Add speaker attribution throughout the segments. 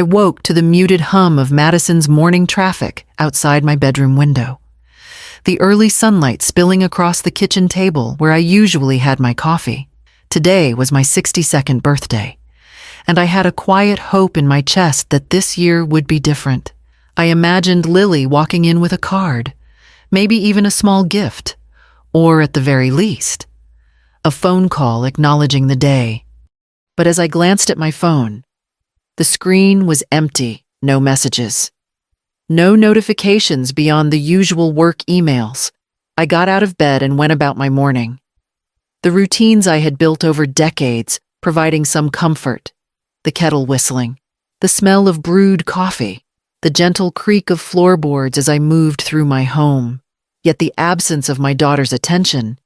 Speaker 1: I woke to the muted hum of Madison's morning traffic outside my bedroom window. The early sunlight spilling across the kitchen table where I usually had my coffee. Today was my 62nd birthday, and I had a quiet hope in my chest that this year would be different. I imagined Lily walking in with a card, maybe even a small gift, or at the very least, a phone call acknowledging the day. But as I glanced at my phone, the screen was empty, no messages. No notifications beyond the usual work emails. I got out of bed and went about my morning. The routines I had built over decades, providing some comfort. The kettle whistling, the smell of brewed coffee, the gentle creak of floorboards as I moved through my home. Yet the absence of my daughter's attention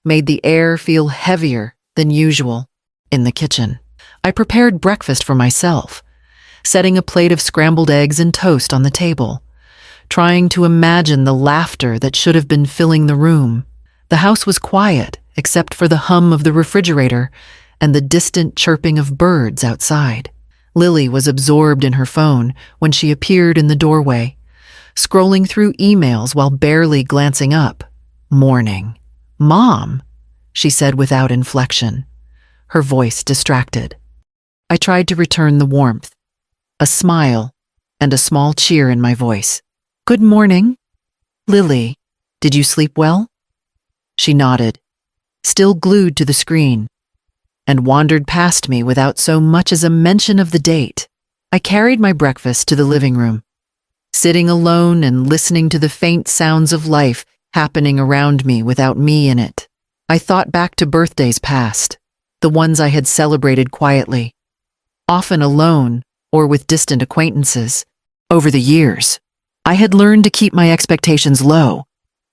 Speaker 1: made the air feel heavier than usual. In the kitchen, I prepared breakfast for myself, setting a plate of scrambled eggs and toast on the table, trying to imagine the laughter that should have been filling the room. The house was quiet, except for the hum of the refrigerator and the distant chirping of birds outside. Lily was absorbed in her phone when she appeared in the doorway, scrolling through emails while barely glancing up. "Morning. Mom," she said without inflection, her voice distracted. I tried to return the warmth, a smile, and a small cheer in my voice. "Good morning. Lily, did you sleep well?" She nodded, still glued to the screen, and wandered past me without so much as a mention of the date. I carried my breakfast to the living room, sitting alone and listening to the faint sounds of life happening around me without me in it. I thought back to birthdays past, the ones I had celebrated quietly, often alone or with distant acquaintances. Over the years, I had learned to keep my expectations low,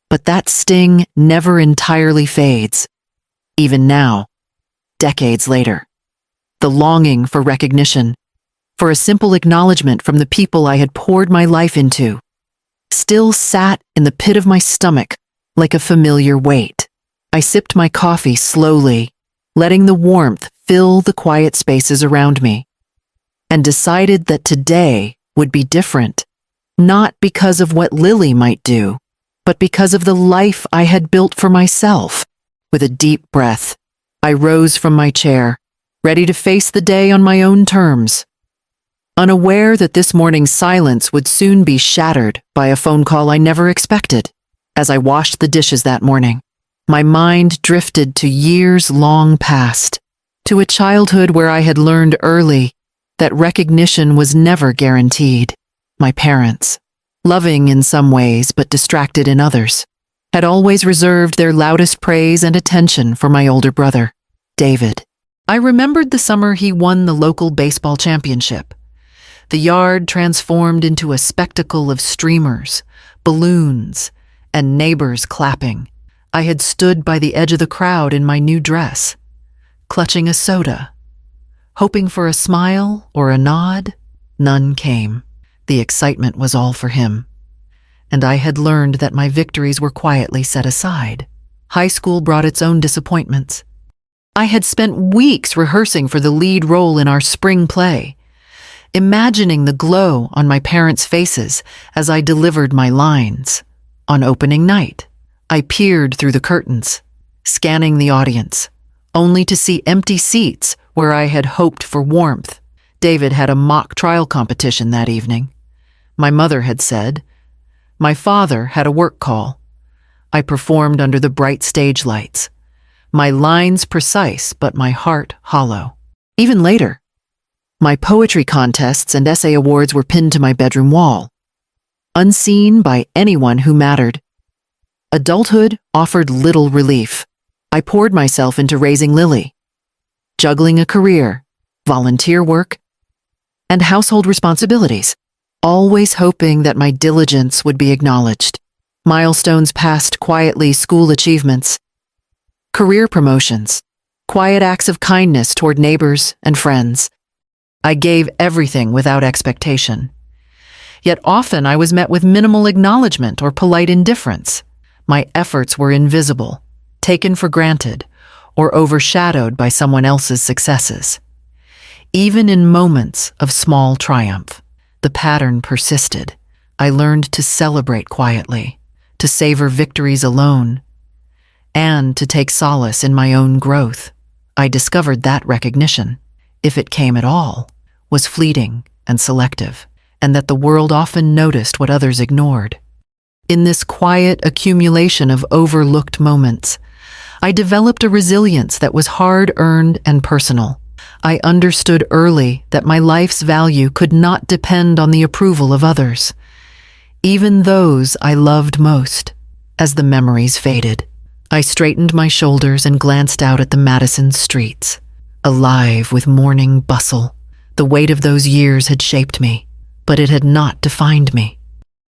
Speaker 1: but that sting never entirely fades. Even now, decades later, the longing for recognition, for a simple acknowledgement from the people I had poured my life into, still sat in the pit of my stomach like a familiar weight. I sipped my coffee slowly, letting the warmth fill the quiet spaces around me, and decided that today would be different, not because of what Lily might do, but because of the life I had built for myself. With a deep breath, I rose from my chair, ready to face the day on my own terms, unaware that this morning's silence would soon be shattered by a phone call I never expected. As I washed the dishes that morning, my mind drifted to years long past, to a childhood where I had learned early that recognition was never guaranteed. My parents, loving in some ways but distracted in others, had always reserved their loudest praise and attention for my older brother, David. I remembered the summer he won the local baseball championship. The yard transformed into a spectacle of streamers, balloons, and neighbors clapping. I had stood by the edge of the crowd in my new dress, clutching a soda, hoping for a smile or a nod. None came. The excitement was all for him, and I had learned that my victories were quietly set aside. High school brought its own disappointments. I had spent weeks rehearsing for the lead role in our spring play, imagining the glow on my parents' faces as I delivered my lines. On opening night, I peered through the curtains, scanning the audience, only to see empty seats where I had hoped for warmth. David had a mock trial competition that evening, my mother had said. My father had a work call. I performed under the bright stage lights, my lines precise but my heart hollow. Even later, my poetry contests and essay awards were pinned to my bedroom wall, unseen by anyone who mattered. Adulthood offered little relief. I poured myself into raising Lily, juggling a career, volunteer work, and household responsibilities, always hoping that my diligence would be acknowledged. Milestones passed quietly: school achievements, career promotions, quiet acts of kindness toward neighbors and friends. I gave everything without expectation. Yet often I was met with minimal acknowledgement or polite indifference. My efforts were invisible, taken for granted, or overshadowed by someone else's successes. Even in moments of small triumph, the pattern persisted. I learned to celebrate quietly, to savor victories alone, and to take solace in my own growth. I discovered that recognition, if it came at all, was fleeting and selective, and that the world often noticed what others ignored. In this quiet accumulation of overlooked moments, I developed a resilience that was hard-earned and personal. I understood early that my life's value could not depend on the approval of others, even those I loved most. As the memories faded, I straightened my shoulders and glanced out at the Madison streets, alive with morning bustle. The weight of those years had shaped me, but it had not defined me.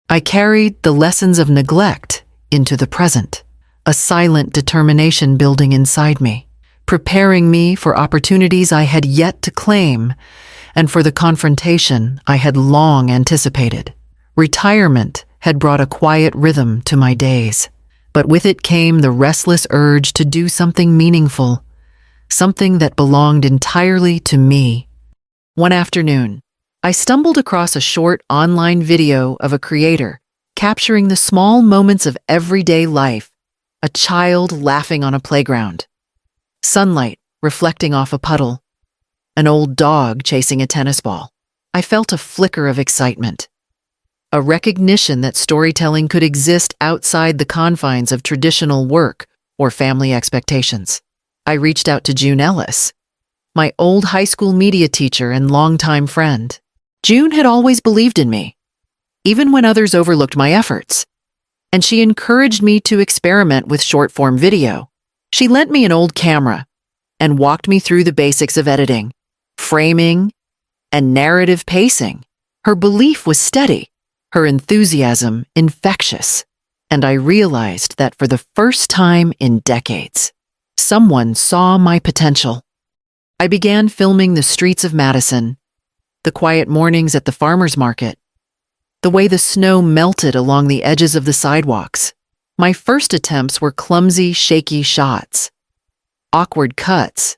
Speaker 1: I carried the lessons of neglect into the present, a silent determination building inside me, preparing me for opportunities I had yet to claim and for the confrontation I had long anticipated. Retirement had brought a quiet rhythm to my days, but with it came the restless urge to do something meaningful, something that belonged entirely to me. One afternoon, I stumbled across a short online video of a creator capturing the small moments of everyday life: a child laughing on a playground, sunlight reflecting off a puddle, an old dog chasing a tennis ball. I felt a flicker of excitement, a recognition that storytelling could exist outside the confines of traditional work or family expectations. I reached out to June Ellis, my old high school media teacher and longtime friend. June had always believed in me, even when others overlooked my efforts, and she encouraged me to experiment with short-form video. She lent me an old camera and walked me through the basics of editing, framing, and narrative pacing. Her belief was steady, her enthusiasm infectious, and I realized that for the first time in decades, someone saw my potential. I began filming the streets of Madison, the quiet mornings at the farmer's market, the way the snow melted along the edges of the sidewalks. My first attempts were clumsy, shaky shots, awkward cuts,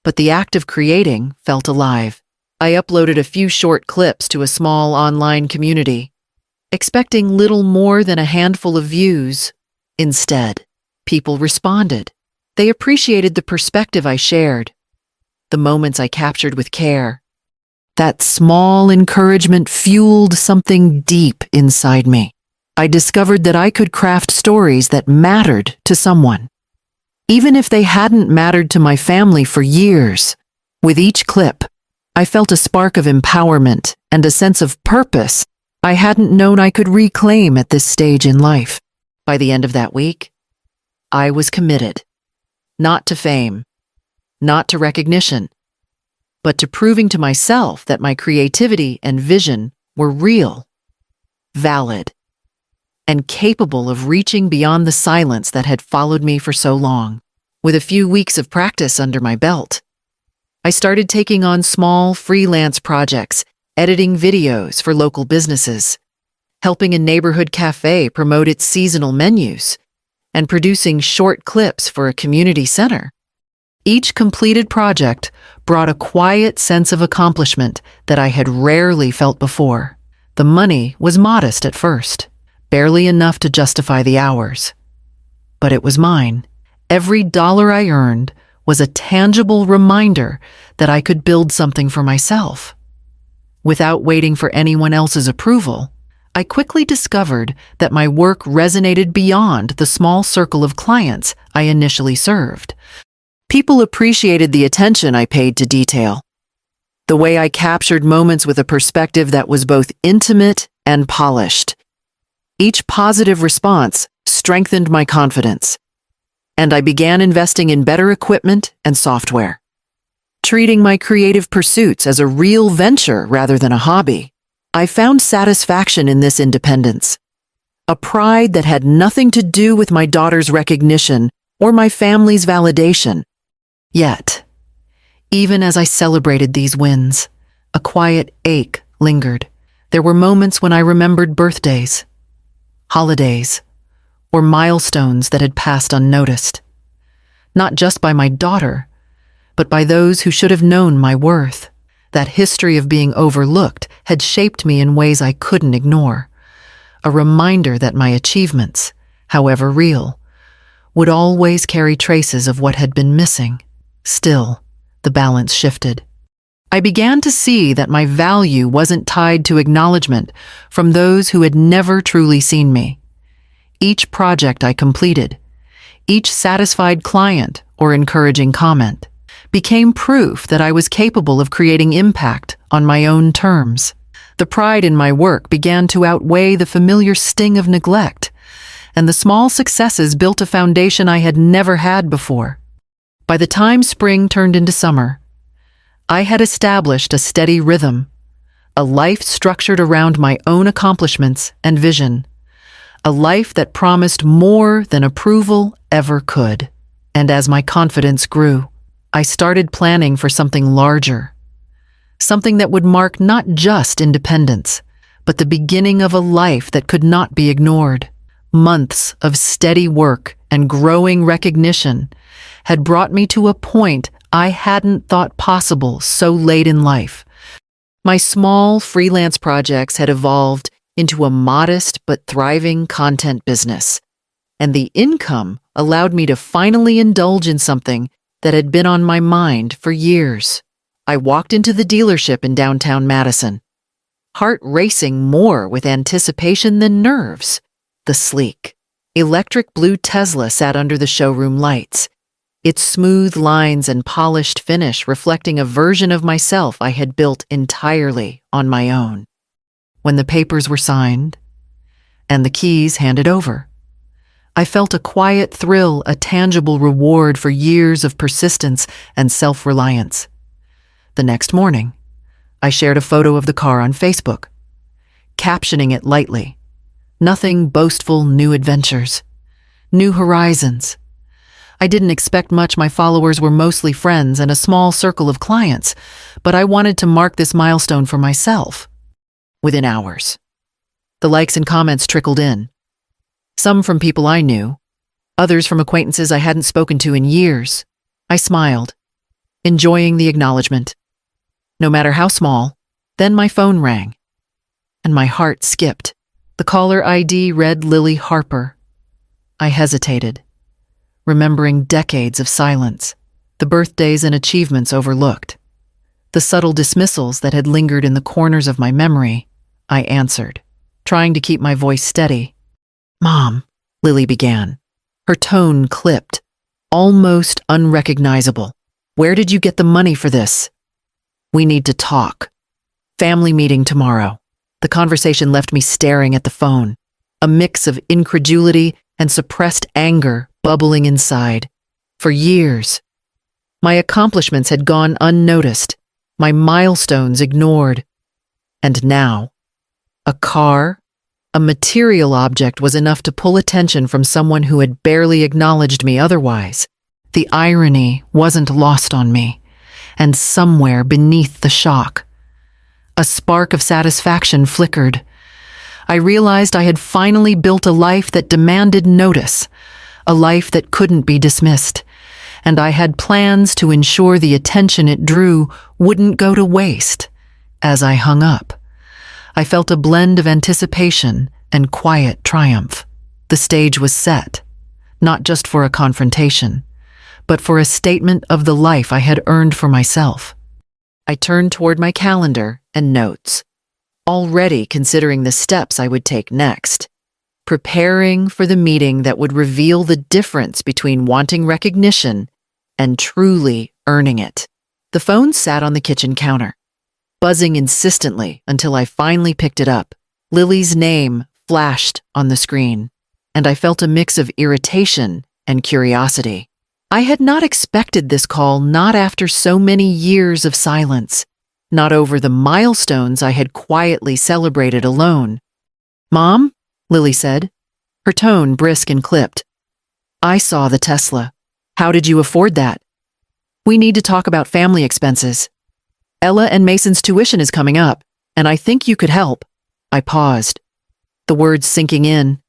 Speaker 1: but the act of creating felt alive. I uploaded a few short clips to a small online community, expecting little more than a handful of views. Instead, people responded. They appreciated the perspective I shared, the moments I captured with care. That small encouragement fueled something deep inside me. I discovered that I could craft stories that mattered to someone, even if they hadn't mattered to my family for years. With each clip, I felt a spark of empowerment and a sense of purpose I hadn't known I could reclaim at this stage in life. By the end of that week, I was committed, not to fame, not to recognition, but to proving to myself that my creativity and vision were real, valid, and capable of reaching beyond the silence that had followed me for so long. With a few weeks of practice under my belt, I started taking on small freelance projects, editing videos for local businesses, helping a neighborhood cafe promote its seasonal menus, and producing short clips for a community center. Each completed project brought a quiet sense of accomplishment that I had rarely felt before. The money was modest at first, barely enough to justify the hours. But it was mine. Every dollar I earned was a tangible reminder that I could build something for myself. Without waiting for anyone else's approval, I quickly discovered that my work resonated beyond the small circle of clients I initially served. People appreciated the attention I paid to detail, the way I captured moments with a perspective that was both intimate and polished. Each positive response strengthened my confidence, and I began investing in better equipment and software, treating my creative pursuits as a real venture rather than a hobby. I found satisfaction in this independence, a pride that had nothing to do with my daughter's recognition or my family's validation. Yet, even as I celebrated these wins, a quiet ache lingered. There were moments when I remembered birthdays, holidays, or milestones that had passed unnoticed, not just by my daughter, but by those who should have known my worth. That history of being overlooked had shaped me in ways I couldn't ignore. A reminder that my achievements, however real, would always carry traces of what had been missing. Still, the balance shifted. I began to see that my value wasn't tied to acknowledgement from those who had never truly seen me. Each project I completed, each satisfied client or encouraging comment, became proof that I was capable of creating impact on my own terms. The pride in my work began to outweigh the familiar sting of neglect, and the small successes built a foundation I had never had before. By the time spring turned into summer, I had established a steady rhythm, a life structured around my own accomplishments and vision, a life that promised more than approval ever could. And as my confidence grew, I started planning for something larger, something that would mark not just independence, but the beginning of a life that could not be ignored. Months of steady work and growing recognition had brought me to a point I hadn't thought possible so late in life. My small freelance projects had evolved into a modest but thriving content business, and the income allowed me to finally indulge in something that had been on my mind for years. I walked into the dealership in downtown Madison, heart racing more with anticipation than nerves. The sleek, electric blue Tesla sat under the showroom lights, its smooth lines and polished finish reflecting a version of myself I had built entirely on my own. When the papers were signed and the keys handed over, I felt a quiet thrill, a tangible reward for years of persistence and self-reliance. The next morning, I shared a photo of the car on Facebook, captioning it lightly, "Nothing boastful, new adventures, new horizons." I didn't expect much. My followers were mostly friends and a small circle of clients, but I wanted to mark this milestone for myself. Within hours, the likes and comments trickled in. Some from people I knew, others from acquaintances I hadn't spoken to in years. I smiled, enjoying the acknowledgement, no matter how small. Then my phone rang, and my heart skipped. The caller ID read Lily Harper. I hesitated, remembering decades of silence, the birthdays and achievements overlooked, the subtle dismissals that had lingered in the corners of my memory. I answered, trying to keep my voice steady. "Mom," Lily began, her tone clipped, almost unrecognizable. "Where did you get the money for this? We need to talk. Family meeting tomorrow." The conversation left me staring at the phone, a mix of incredulity and suppressed anger bubbling inside. For years, my accomplishments had gone unnoticed, my milestones ignored. And now, a car, a material object, was enough to pull attention from someone who had barely acknowledged me otherwise. The irony wasn't lost on me, and somewhere beneath the shock, a spark of satisfaction flickered. I realized I had finally built a life that demanded notice, a life that couldn't be dismissed, and I had plans to ensure the attention it drew wouldn't go to waste. As I hung up, I felt a blend of anticipation and quiet triumph. The stage was set, not just for a confrontation, but for a statement of the life I had earned for myself. I turned toward my calendar and notes, already considering the steps I would take next, preparing for the meeting that would reveal the difference between wanting recognition and truly earning it. The phone sat on the kitchen counter, buzzing insistently until I finally picked it up. Lily's name flashed on the screen, and I felt a mix of irritation and curiosity. I had not expected this call, not after so many years of silence, not over the milestones I had quietly celebrated alone. "Mom?" Lily said, her tone brisk and clipped. "I saw the Tesla. How did you afford that? We need to talk about family expenses. Ella and Mason's tuition is coming up, and I think you could help." I paused, the words sinking in.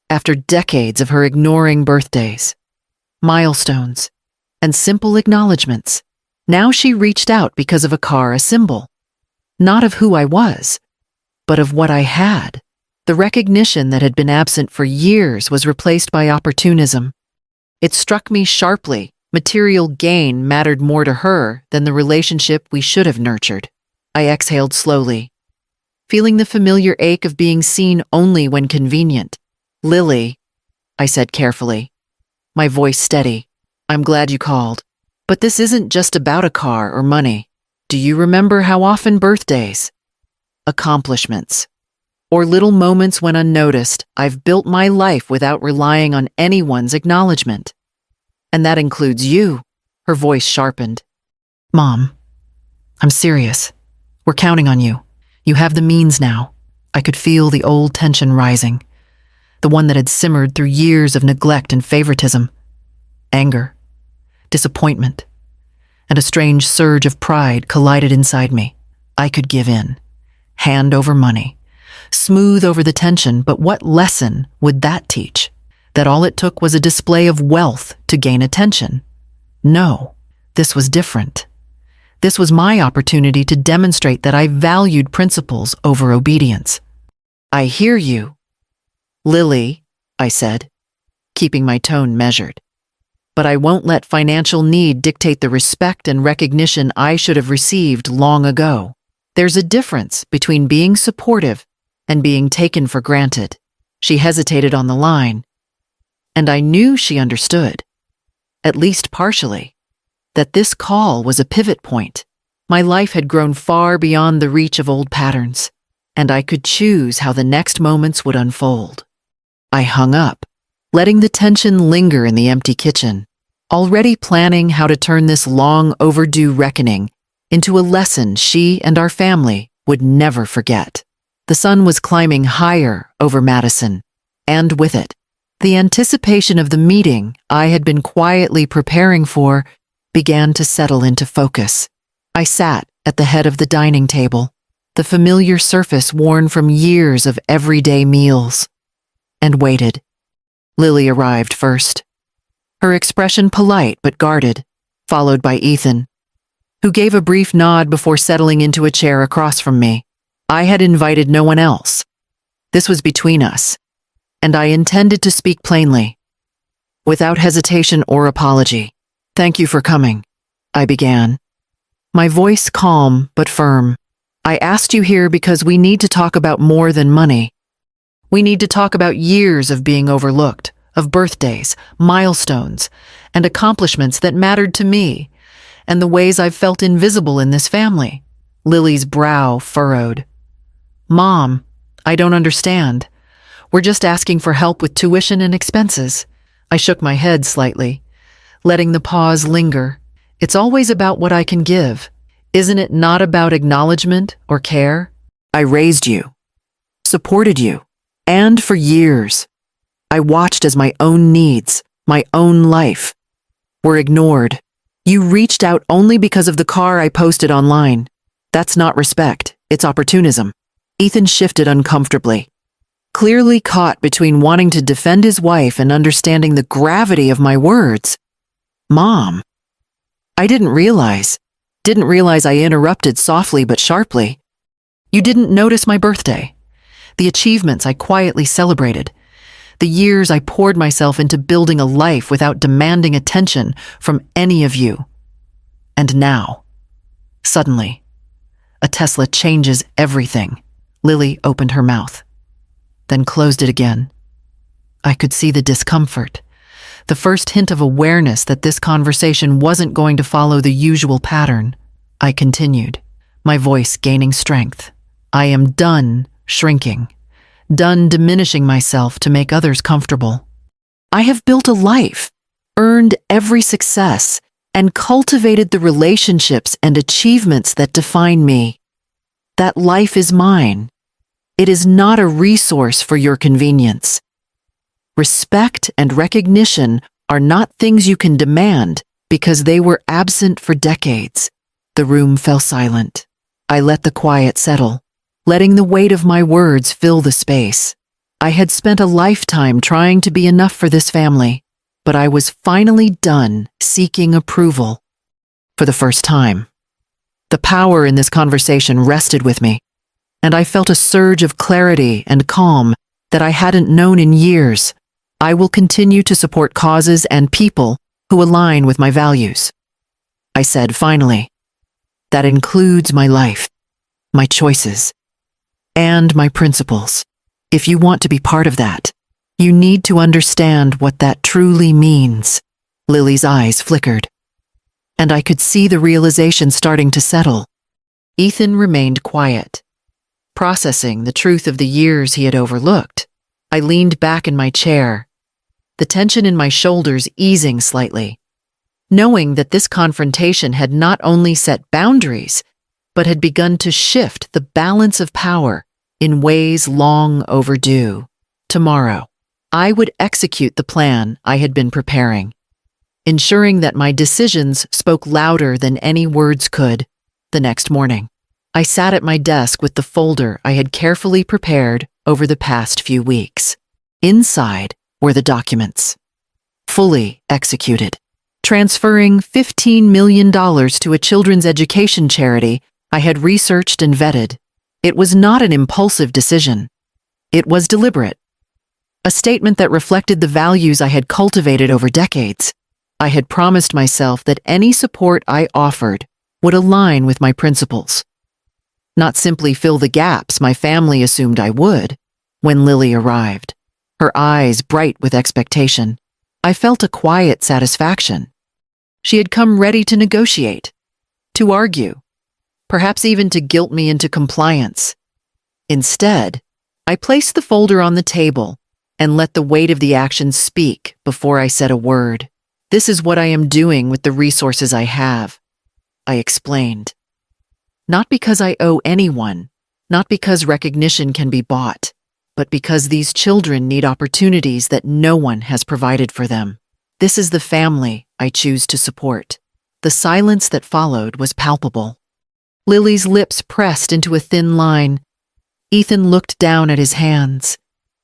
Speaker 1: After decades of her ignoring birthdays, milestones, and simple acknowledgments, Now she reached out because of a car, a symbol. Not of who I was, but of what I had. The recognition that had been absent for years was replaced by opportunism. It struck me sharply. Material gain mattered more to her than the relationship we should have nurtured. I exhaled slowly, feeling the familiar ache of being seen only when convenient. "Lily," I said carefully, my voice steady, "I'm glad you called. But this isn't just about a car or money. Do you remember how often birthdays, accomplishments, or little moments when unnoticed, I've built my life without relying on anyone's acknowledgement? And that includes you." Her voice sharpened. "Mom, I'm serious. We're counting on you. You have the means now." I could feel the old tension rising, the one that had simmered through years of neglect and favoritism. Anger, disappointment, and a strange surge of pride collided inside me. I could give in, hand over money, smooth over the tension, but what lesson would that teach? That all it took was a display of wealth to gain attention? No, this was different. This was my opportunity to demonstrate that I valued principles over obedience. "I hear you, Lily," I said, keeping my tone measured. "But I won't let financial need dictate the respect and recognition I should have received long ago. There's a difference between being supportive and being taken for granted." She hesitated on the line, and I knew she understood, at least partially, that this call was a pivot point. My life had grown far beyond the reach of old patterns, and I could choose how the next moments would unfold. I hung up, letting the tension linger in the empty kitchen, already planning how to turn this long overdue reckoning into a lesson she and our family would never forget. The sun was climbing higher over Madison, and with it, the anticipation of the meeting I had been quietly preparing for began to settle into focus. I sat at the head of the dining table, the familiar surface worn from years of everyday meals, and waited. Lily arrived first, her expression polite but guarded, followed by Ethan, who gave a brief nod before settling into a chair across from me. I had invited no one else. This was between us, and I intended to speak plainly, without hesitation or apology. "Thank you for coming," I began, my voice calm but firm. "I asked you here because we need to talk about more than money. We need to talk about years of being overlooked, of birthdays, milestones, and accomplishments that mattered to me, and the ways I've felt invisible in this family." Lily's brow furrowed. "Mom, I don't understand. We're just asking for help with tuition and expenses." I shook my head slightly, letting the pause linger. "It's always about what I can give. Isn't it not about acknowledgement or care? I raised you, supported you, and for years, I watched as my own needs, my own life, were ignored. You reached out only because of the car I posted online. That's not respect, it's opportunism." Ethan shifted uncomfortably, clearly caught between wanting to defend his wife and understanding the gravity of my words. "Mom, I didn't realize I interrupted softly but sharply. You didn't notice my birthday, the achievements I quietly celebrated, the years I poured myself into building a life without demanding attention from any of you. And now, suddenly, a Tesla changes everything." Lily opened her mouth, then closed it again. I could see the discomfort, the first hint of awareness that this conversation wasn't going to follow the usual pattern. I continued, my voice gaining strength. "I am done shrinking, done diminishing myself to make others comfortable. I have built a life, earned every success, and cultivated the relationships and achievements that define me. That life is mine. It is not a resource for your convenience. Respect and recognition are not things you can demand because they were absent for decades." The room fell silent. I let the quiet settle, letting the weight of my words fill the space. I had spent a lifetime trying to be enough for this family, but I was finally done seeking approval. for the first time. The power in this conversation rested with me, and I felt a surge of clarity and calm that I hadn't known in years. I will continue to support causes and people who align with my values, I said finally. That includes my life, my choices, and my principles. If you want to be part of that, you need to understand what that truly means. Lily's eyes flickered, and I could see the realization starting to settle. Ethan remained quiet, processing the truth of the years he had overlooked. I leaned back in my chair, the tension in my shoulders easing slightly, knowing that this confrontation had not only set boundaries, but had begun to shift the balance of power in ways long overdue. Tomorrow, I would execute the plan I had been preparing, ensuring that my decisions spoke louder than any words could. The next morning, I sat at my desk with the folder I had carefully prepared over the past few weeks. Inside were the documents, fully executed, transferring $15 million to a children's education charity I had researched and vetted. It was not an impulsive decision. It was deliberate. A statement that reflected the values I had cultivated over decades. I had promised myself that any support I offered would align with my principles, not simply fill the gaps my family assumed I would. When Lily arrived, her eyes bright with expectation, I felt a quiet satisfaction. She had come ready to negotiate, to argue, perhaps even to guilt me into compliance. Instead, I placed the folder on the table and let the weight of the action speak before I said a word. This is what I am doing with the resources I have, I explained. Not because I owe anyone, not because recognition can be bought, but because these children need opportunities that no one has provided for them. This is the family I choose to support. The silence that followed was palpable. Lily's lips pressed into a thin line. Ethan looked down at his hands,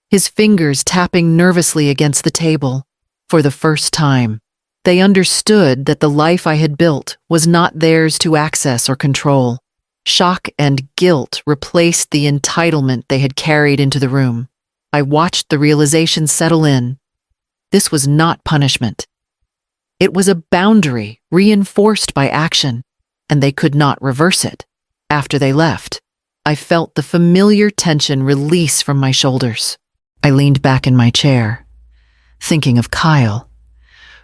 Speaker 1: his fingers tapping nervously against the table. For the first time, they understood that the life I had built was not theirs to access or control. Shock and guilt replaced the entitlement they had carried into the room. I watched the realization settle in. This was not punishment. It was a boundary reinforced by action, and they could not reverse it. After they left, I felt the familiar tension release from my shoulders. I leaned back in my chair, thinking of Kyle,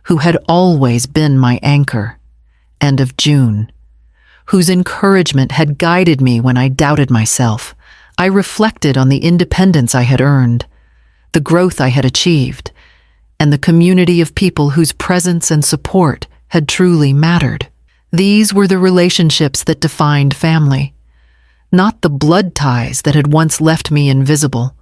Speaker 1: who had always been my anchor, and of June, whose encouragement had guided me when I doubted myself. I reflected on the independence I had earned, the growth I had achieved, and the community of people whose presence and support had truly mattered. These were the relationships that defined family, not the blood ties that had once left me invisible.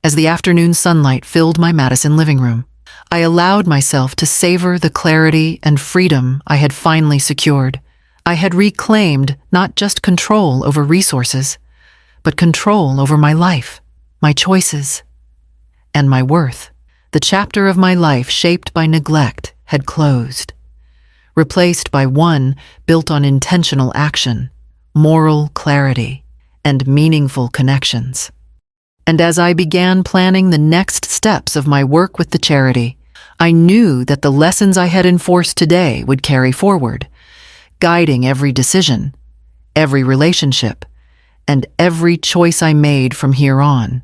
Speaker 1: As the afternoon sunlight filled my Madison living room, I allowed myself to savor the clarity and freedom I had finally secured. I had reclaimed not just control over resources, but control over my life, my choices, and my worth. The chapter of my life shaped by neglect had closed, replaced by one built on intentional action, moral clarity, and meaningful connections. And as I began planning the next steps of my work with the charity, I knew that the lessons I had enforced today would carry forward, guiding every decision, every relationship, and every choice I made from here on.